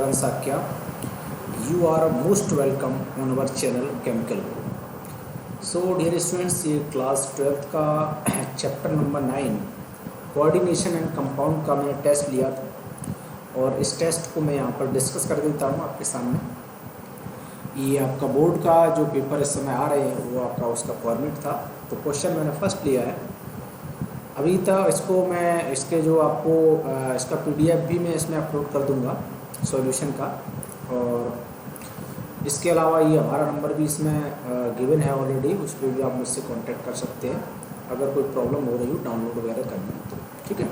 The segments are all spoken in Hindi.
Karan Sakya. You are most welcome on our channel Chemical Guru. So dear students, ये क्लास 12th का chapter number 9 coordination and compound का मैंने टेस्ट लिया था और इस टेस्ट को मैं यहाँ पर डिस्कस कर देता हूँ आपके सामने। ये आपका बोर्ड का जो पेपर इस समय आ रहे हैं वो आपका उसका फॉर्मेट था। तो क्वेश्चन मैंने फर्स्ट लिया है अभी तक, इसको मैं इसके जो आपको इसका PDF भी मैं इसमें अपलोड कर दूंगा सॉल्यूशन का, और इसके अलावा ये हमारा नंबर भी इसमें गिवन है ऑलरेडी, उस पर भी आप मुझसे कांटेक्ट कर सकते हैं अगर कोई प्रॉब्लम हो रही हो डाउनलोड वगैरह करना है तो। ठीक है,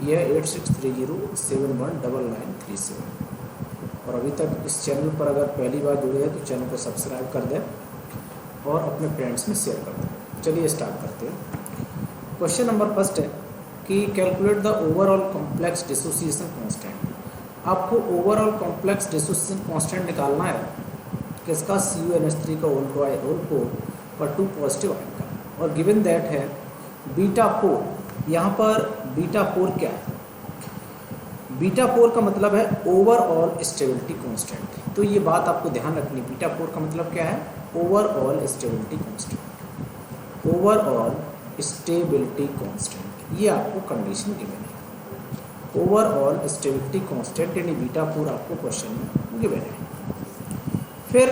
ये है 8630719937। और अभी तक इस चैनल पर अगर पहली बार जुड़े हैं तो चैनल को सब्सक्राइब कर दें और अपने फ्रेंड्स में शेयर कर दें। चलिए स्टार्ट करते हैं। क्वेश्चन नंबर फर्स्ट है कि calculate the overall complex dissociation constant. आपको ओवरऑल कॉम्प्लेक्स डिसोसिएशन कांस्टेंट निकालना है किसका, CuNH3 का होल को और 2 पॉजिटिव आयन का, और गिवन दैट है बीटा 4। यहाँ पर बीटा 4 क्या है? बीटा 4 का मतलब है ओवरऑल स्टेबिलिटी कांस्टेंट। तो ये बात आपको ध्यान रखनी, बीटा 4 का मतलब क्या है? Overall stability constant. Overall stability constant, ये आपको कंडीशन गिवन है। ओवरऑल स्टेबिलिटी कांस्टेंट यानी बीटा 4 आपको क्वेश्चन में गिवन है। फिर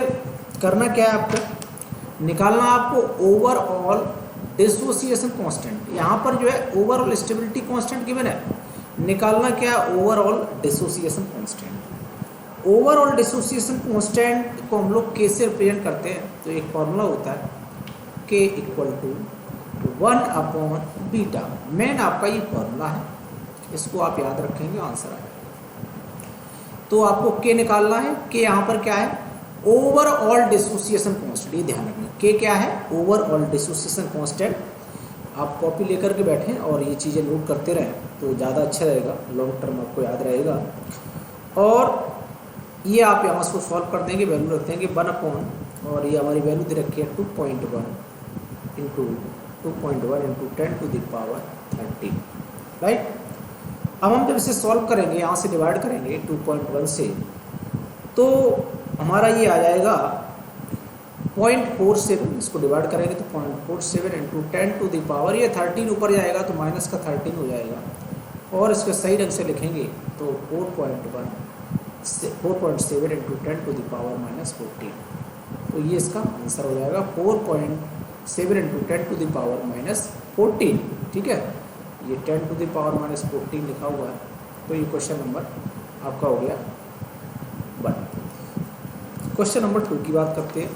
करना क्या है आपको? निकालना आपको ओवरऑल डिसोसिएशन कांस्टेंट। यहाँ पर जो है ओवरऑल स्टेबिलिटी कांस्टेंट गिवन है, निकालना क्या है? Overall dissociation constant. Overall dissociation constant को हम लोग के से रिप्रेजेंट करते हैं, तो एक फॉर्मूला होता है K = 1/बीटा। मेन आपका ये फॉर्मूला है, इसको आप याद रखेंगे आंसर आएगा। तो आपको K निकालना है। K यहाँ पर क्या है? ओवरऑल डिसोसिएशन कांस्टेंट, ये ध्यान रखना। K क्या है? Overall dissociation constant. आप कॉपी लेकर के बैठें और ये चीज़ें नोट करते रहें तो ज़्यादा अच्छा रहेगा, लॉन्ग टर्म आपको याद रहेगा। और ये आप यहाँ से सॉल्व कर देंगे, वैल्यू रख देंगे 1/, और ये हमारी वैल्यू दे रखी है 2.1 इंटू 10⁻13, राइट। अब हम जब इसे सॉल्व करेंगे, यहाँ से डिवाइड करेंगे 2.1 से, तो हमारा ये आ जाएगा 0.47। इसको डिवाइड करेंगे तो 0.47 इंटू 10⁻, ये 13 ऊपर जाएगा तो माइनस का 13 हो जाएगा, और इसको सही ढंग से लिखेंगे तो 4.7 इंटू 10⁻⁻14। तो ये इसका आंसर हो जाएगा 4.7 इंटू 10⁻⁻14। ठीक है, ये 10⁻⁻14 लिखा हुआ है। तो ये क्वेश्चन नंबर आपका हो गया 1। क्वेश्चन नंबर 2 की बात करते हैं।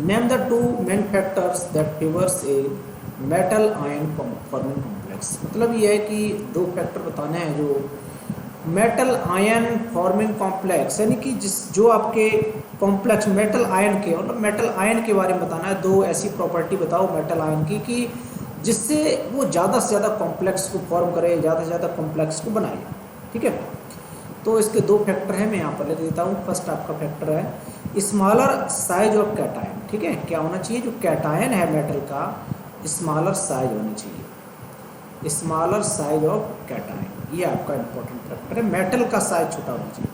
Name the 2 main factors that favours a metal ion forming complex. मतलब ये है कि 2 फैक्टर बताने हैं जो मेटल आयन फॉर्मिंग कॉम्प्लेक्स, यानी कि जो आपके कॉम्प्लेक्स मेटल आयन के, मतलब मेटल आयन के बारे में बताना है। 2 ऐसी प्रॉपर्टी बताओ मेटल आयन की कि जिससे वो ज़्यादा से ज़्यादा कॉम्प्लेक्स को फॉर्म करे, ज़्यादा से ज़्यादा कॉम्प्लेक्स को बनाए। ठीक है, तो इसके 2 फैक्टर हैं, मैं यहाँ पर लिख देता हूँ। फर्स्ट आपका फैक्टर है स्मॉलर साइज ऑफ कैटायन। ठीक है, क्या होना चाहिए? जो कैटायन है मेटल का, स्मॉलर साइज होनी चाहिए, स्मॉलर साइज ऑफ कैटायन। ये आपका इंपॉर्टेंट फैक्टर है, मेटल का साइज छोटा होना चाहिए।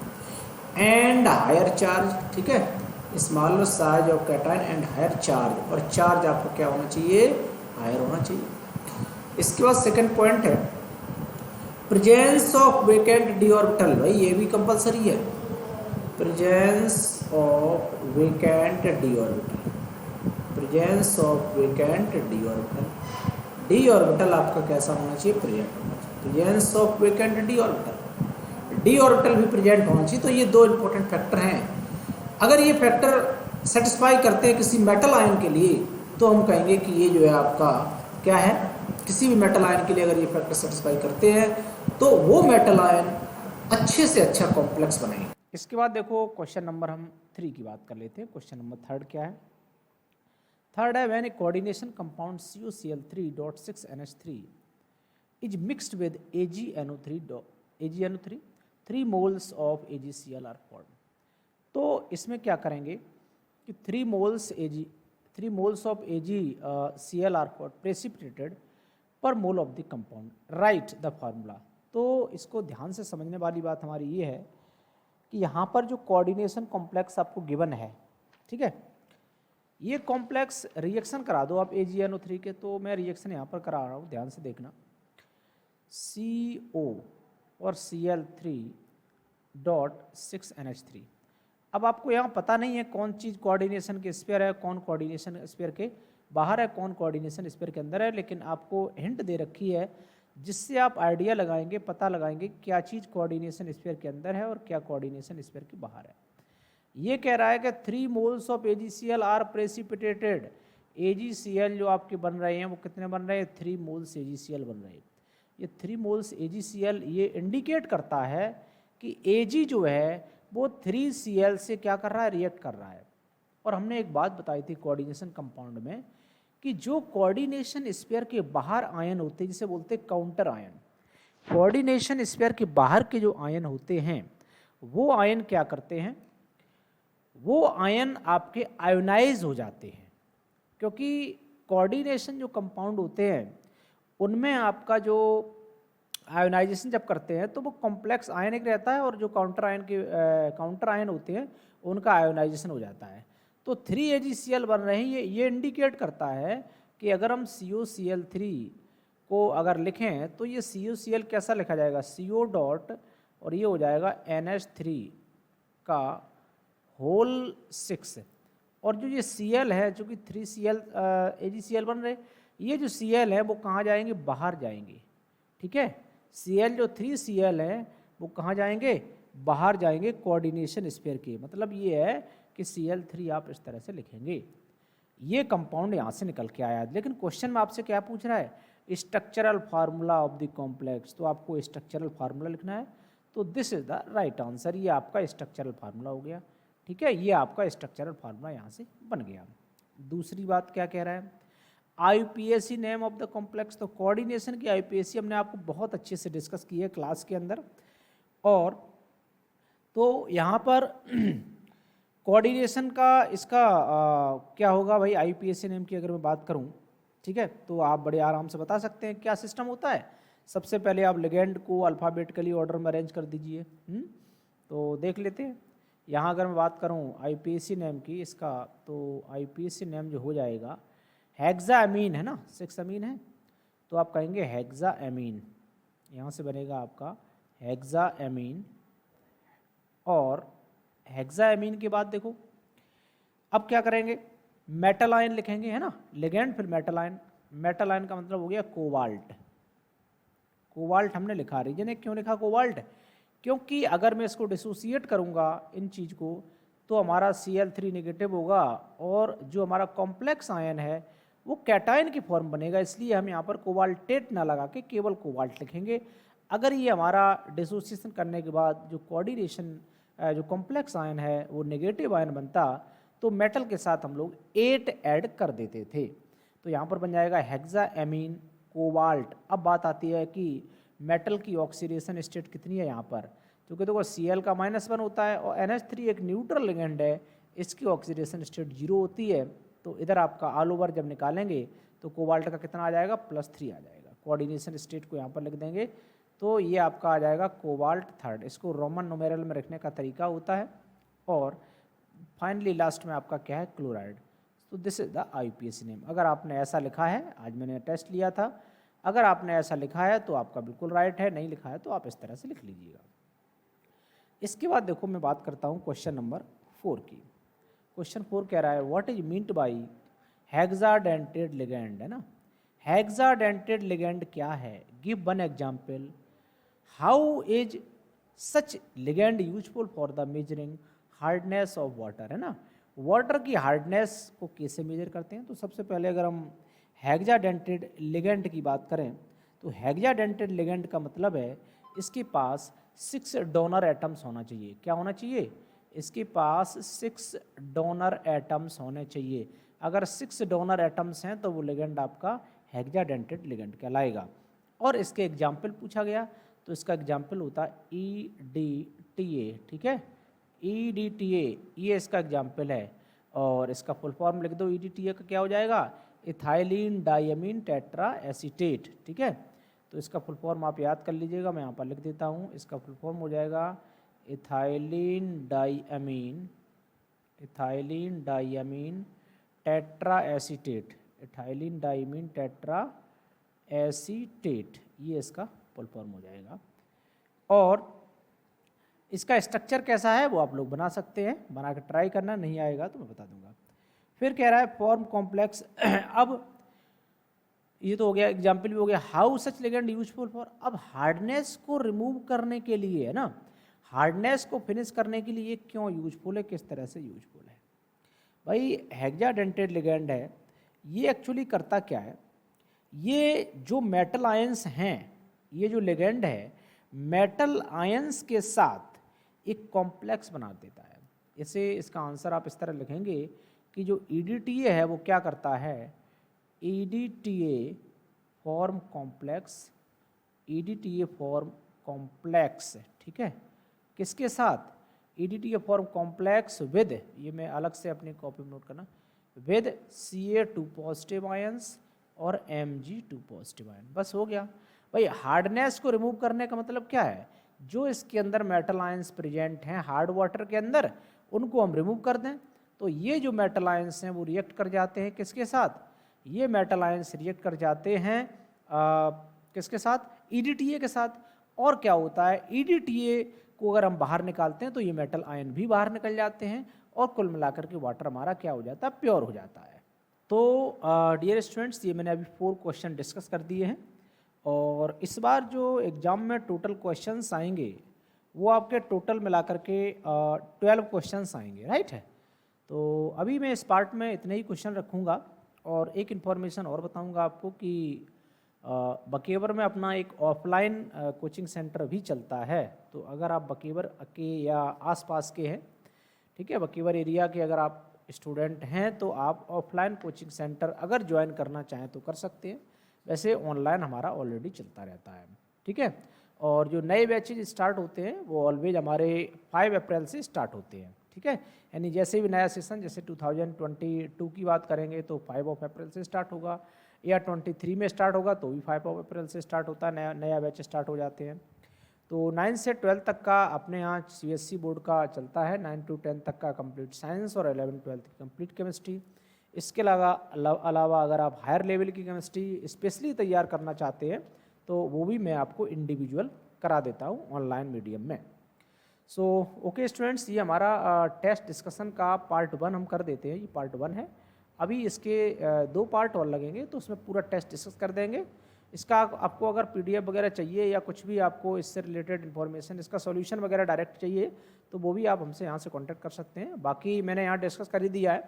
एंड हायर चार्ज, ठीक है, smaller size of cation and higher charge, और चार्ज आपको क्या होना चाहिए? हायर होना चाहिए। इसके बाद सेकंड पॉइंट है presence of vacant d orbital. भाई ये भी कंपलसरी है, presence of vacant d orbital, presence of vacant d orbital. D orbital आपका कैसा होना चाहिए? प्रेजेंट होना चाहिए। Presence of vacant d orbital, d orbital भी प्रेजेंट होना चाहिए। तो ये 2 इंपॉर्टेंट फैक्टर हैं। अगर ये फैक्टर सेटिस्फाई करते हैं किसी मेटल आयन के लिए, तो हम कहेंगे कि ये जो है आपका क्या है? किसी भी मेटल आयन के लिए अगर ये फैक्टर सेटिस्फाई करते हैं तो वो मेटल आयन अच्छे से अच्छा कॉम्प्लेक्स बनाएंगे। इसके बाद देखो क्वेश्चन नंबर हम 3 की बात कर लेते हैं। क्वेश्चन नंबर 3 क्या है? थर्ड है when a coordination compound CuCl3.6NH3 is mixed with AgNO3, 3 moles of AgCl are formed. तो इसमें क्या करेंगे कि 3 moles of AgCl are precipitated per mole of the compound, write the formula. तो इसको ध्यान से समझने वाली बात हमारी ये है कि यहाँ पर जो कोऑर्डिनेशन कॉम्प्लेक्स आपको गिवन है, ठीक है, ये कॉम्प्लेक्स रिएक्शन करा दो आप AgNO3 के। तो मैं रिएक्शन यहाँ पर करा रहा हूँ, ध्यान से देखना। CO और Cl3.6NH3। अब आपको यहाँ पता नहीं है कौन चीज़ कोऑर्डिनेशन के स्फीयर है, कौन कोऑर्डिनेशन स्फीयर के बाहर है, कौन कोऑर्डिनेशन स्फीयर के अंदर है, लेकिन आपको हिंट दे रखी है जिससे आप आइडिया लगाएंगे, पता लगाएंगे क्या चीज़ कोऑर्डिनेशन स्फीयर के अंदर है और क्या कोऑर्डिनेशन स्फीयर के बाहर है। ये कह रहा है कि 3 moles of AgCl are precipitated. AgCl जो आपके बन रहे हैं वो कितने बन रहे हैं? 3 मोल्स AgCl बन रहे हैं। ये 3 मोल्स AgCl ये इंडिकेट करता है कि Ag जो है वो 3Cl से क्या कर रहा है? रिएक्ट कर रहा है। और हमने एक बात बताई थी कोऑर्डिनेशन कंपाउंड में कि जो कोऑर्डिनेशन स्फीयर के बाहर आयन होते हैं जिसे बोलते हैं काउंटर आयन। कोऑर्डिनेशन स्फीयर के बाहर के जो आयन होते हैं वो आयन क्या करते हैं? वो आयन आपके आयोनाइज हो जाते हैं, क्योंकि कोऑर्डिनेशन जो कंपाउंड होते हैं उनमें आपका जो आयोनाइजेशन जब करते हैं तो वो कॉम्प्लेक्स आयनिक रहता है और जो काउंटर आयन होते हैं उनका आयोनाइजेशन हो जाता है। तो 3 AgCl बन रहे हैं, ये इंडिकेट करता है कि अगर हम COCl3 को अगर लिखें तो ये COCl कैसा लिखा जाएगा? CO डॉट और ये हो जाएगा NH3 का होल 6। और जो ये Cl है जो कि 3Cl AgCl बन रहे, ये जो Cl है वो कहाँ जाएंगे? बाहर जाएंगे, ठीक है। Cl जो 3Cl है वो कहाँ जाएंगे? बाहर जाएंगे कोऑर्डिनेशन स्फीयर के। मतलब ये है कि Cl3 आप इस तरह से लिखेंगे। ये कंपाउंड यहाँ से निकल के आया। लेकिन क्वेश्चन में आपसे क्या पूछ रहा है? Structural formula of the complex. तो आपको स्ट्रक्चरल फार्मूला लिखना है। तो this is the right answer. ये आपका स्ट्रक्चरल फार्मूला हो गया, ठीक है। ये आपका स्ट्रक्चरल फार्मूला यहाँ से बन गया। दूसरी बात क्या कह रहा है? IUPAC name of the complex. तो कोऑर्डिनेशन की IUPAC हमने आपको बहुत अच्छे से डिस्कस की है क्लास के अंदर। और तो यहाँ पर कोऑर्डिनेशन का इसका क्या होगा भाई? IUPAC नेम की अगर मैं बात करूँ, ठीक है, तो आप बड़े आराम से बता सकते हैं क्या सिस्टम होता है। सबसे पहले आप लिगेंड को अल्फ़ाबेटिकली ऑर्डर में अरेंज कर दीजिए। तो देख लेते हैं। यहाँ अगर मैं बात करूँ IUPAC नेम की इसका, तो IUPAC नेम जो हो जाएगा हेक्साअमीन है ना, 6 अमीन है, तो आप कहेंगे हेक्साअमीन। यहाँ से बनेगा आपका हेक्साअमीन। और हेक्साअमीन के बाद देखो अब क्या करेंगे? मेटल आयन लिखेंगे, है ना, लिगेंड फिर मेटल आयन। मेटल आयन का मतलब हो गया कोबाल्ट। कोबाल्ट हमने लिखा, रीजन है क्यों लिखा कोबाल्ट? क्योंकि अगर मैं इसको डिसोसिएट करूँगा इन चीज़ को तो हमारा Cl3 नेगेटिव होगा और जो हमारा कॉम्प्लेक्स आयन है वो कैटायन की फॉर्म बनेगा। इसलिए हम यहाँ पर कोबाल्टेट ना लगा के केवल कोबाल्ट लिखेंगे। अगर ये हमारा डिसोसिएशन करने के बाद जो कोऑर्डिनेशन जो कॉम्प्लेक्स आयन है वो नेगेटिव आयन बनता तो मेटल के साथ हम लोग 8 ऐड कर देते थे। तो यहाँ पर बन जाएगा हेक्साअमीन कोबाल्ट। अब बात आती है कि मेटल की ऑक्सीडेशन स्टेट कितनी है यहाँ पर, क्योंकि देखो Cl का -1 होता है और NH3 एक न्यूट्रल लिगेंड है, इसकी ऑक्सीडेशन स्टेट 0 होती है। तो इधर आपका ऑल ओवर जब निकालेंगे तो कोबाल्ट का कितना आ जाएगा? +3 आ जाएगा। कोऑर्डिनेशन स्टेट को यहाँ पर लिख देंगे तो ये आपका आ जाएगा कोबाल्ट 3। इसको रोमन न्यूमेरल में रखने का तरीका होता है। और फाइनली लास्ट में आपका क्या है? क्लोराइड। तो this is the IUPAC name. अगर आपने ऐसा लिखा है, आज मैंने टेस्ट लिया था, अगर आपने ऐसा लिखा है तो आपका बिल्कुल राइट है, नहीं लिखा है तो आप इस तरह से लिख लीजिएगा। इसके बाद देखो मैं बात करता हूँ क्वेश्चन नंबर 4 की। क्वेश्चन 4 कह रहा है what is meant by hexadentate ligand, है ना। हेक्साडेंटेड लिगेंड क्या है? Give one example. How is such ligand useful for the measuring hardness of water, है ना। वाटर की हार्डनेस को कैसे मेजर करते हैं? तो सबसे पहले अगर हम हेक्साडेंटेड लिगेंड की बात करें तो हेक्साडेंटेड लिगेंड का मतलब है इसके पास 6 डोनर एटम्स होना चाहिए। क्या होना चाहिए? इसके पास 6 डोनर एटम्स होने चाहिए। अगर 6 डोनर एटम्स हैं तो वो लिगेंड आपका हेक्साडेंटेड लिगेंड कहलाएगा। और इसके एग्जाम्पल पूछा गया तो इसका एग्जाम्पल होता है EDTA, ठीक है। EDTA ये इसका एग्जाम्पल है और इसका फुल फॉर्म लिख दो। EDTA का क्या हो जाएगा? इथाइलिन डायमीन टेट्रा एसीटेट, ठीक है। तो इसका फुल फॉर्म आप याद कर लीजिएगा, मैं यहाँ पर लिख देता हूँ। इसका फुल फॉर्म हो जाएगा ethylene diamine tetra acetate, ethylene diamine tetra acetate, ये इसका फुल फॉर्म हो जाएगा। और इसका स्ट्रक्चर कैसा है वो आप लोग बना सकते हैं, बना के ट्राई करना, नहीं आएगा तो मैं बता दूंगा। फिर कह रहा है फॉर्म कॉम्प्लेक्स अब ये तो हो गया, एग्जाम्पल भी हो गया, how such ligand useful for. अब हार्डनेस को रिमूव करने के लिए है ना, हार्डनेस को फिनिश करने के लिए क्यों यूजफुल है, किस तरह से यूजफुल है। भाई हेक्साडेंटेड लिगेंड है, ये एक्चुअली करता क्या है, ये जो मेटल आयंस हैं, ये जो लिगेंड है मेटल आयंस के साथ एक कॉम्प्लेक्स बना देता है। इसे इसका आंसर आप इस तरह लिखेंगे कि जो EDTA है वो क्या करता है, EDTA form complex, EDTA form complex, ठीक है, किसके साथ, EDTA फॉर्म कॉम्प्लेक्स विद, ये मैं अलग से अपनी कॉपी में नोट करना, विद Ca2 पॉजिटिव आयंस और Mg2 पॉजिटिव आयन, बस हो गया। भाई हार्डनेस को रिमूव करने का मतलब क्या है, जो इसके अंदर मेटल आयंस प्रेजेंट हैं हार्ड वाटर के अंदर, उनको हम रिमूव कर दें, तो ये जो मेटल आयंस हैं वो रिएक्ट कर जाते हैं किसके साथ, ये मेटल आयंस रिएक्ट कर जाते हैं किसके साथ, EDTA के साथ। और क्या होता है, EDTA को अगर हम बाहर निकालते हैं तो ये मेटल आयन भी बाहर निकल जाते हैं और कुल मिलाकर के वाटर हमारा क्या हो जाता है, प्योर हो जाता है। तो डियर स्टूडेंट्स, ये मैंने अभी 4 क्वेश्चन डिस्कस कर दिए हैं, और इस बार जो एग्ज़ाम में टोटल क्वेश्चंस आएंगे वो आपके टोटल मिलाकर के 12 क्वेश्चंस आएंगे, राइट है। तो अभी मैं इस पार्ट में इतने ही क्वेश्चन रखूँगा, और एक इन्फॉर्मेशन और बताऊँगा आपको कि बकेवर में अपना एक ऑफलाइन कोचिंग सेंटर भी चलता है। तो अगर आप बकेवर के या आसपास के हैं, ठीक है, बकेवर एरिया के अगर आप स्टूडेंट हैं तो आप ऑफलाइन कोचिंग सेंटर अगर ज्वाइन करना चाहें तो कर सकते हैं, वैसे ऑनलाइन हमारा ऑलरेडी चलता रहता है, ठीक है। और जो नए बैचेज स्टार्ट होते हैं वो ऑलवेज हमारे 5 अप्रैल से स्टार्ट होते हैं, ठीक है, यानी जैसे भी नया सेशन, जैसे 2022 की बात करेंगे तो 5 अप्रैल से स्टार्ट होगा, या 23 में स्टार्ट होगा तो भी 5 अप्रैल से स्टार्ट होता है, नया बैच स्टार्ट हो जाते हैं। तो 9 से 12 तक का अपने यहाँ CSC बोर्ड का चलता है, 9 to 10 तक का कंप्लीट साइंस और 11-12 की कंप्लीट केमिस्ट्री। इसके अलावा अगर आप हायर लेवल की केमिस्ट्री स्पेशली तैयार करना चाहते हैं तो वो भी मैं आपको इंडिविजुअल करा देता हूँ ऑनलाइन मीडियम में। सो ओके स्टूडेंट्स, ये हमारा टेस्ट डिस्कशन का पार्ट 1 हम कर देते हैं, ये पार्ट 1 है। अभी इसके 2 पार्ट और लगेंगे तो उसमें पूरा टेस्ट डिस्कस कर देंगे। इसका आपको अगर PDF वगैरह चाहिए या कुछ भी आपको इससे रिलेटेड इन्फॉर्मेशन, इसका सॉल्यूशन वगैरह डायरेक्ट चाहिए तो वो भी आप हमसे यहाँ से कांटेक्ट कर सकते हैं। बाकी मैंने यहाँ डिस्कस कर ही दिया है,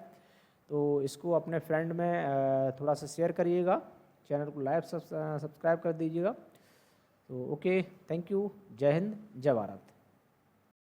तो इसको अपने फ्रेंड में थोड़ा सा शेयर करिएगा, चैनल को लाइक सब्सक्राइब कर दीजिएगा। तो ओके, थैंक यू, जय हिंद, जय भारत।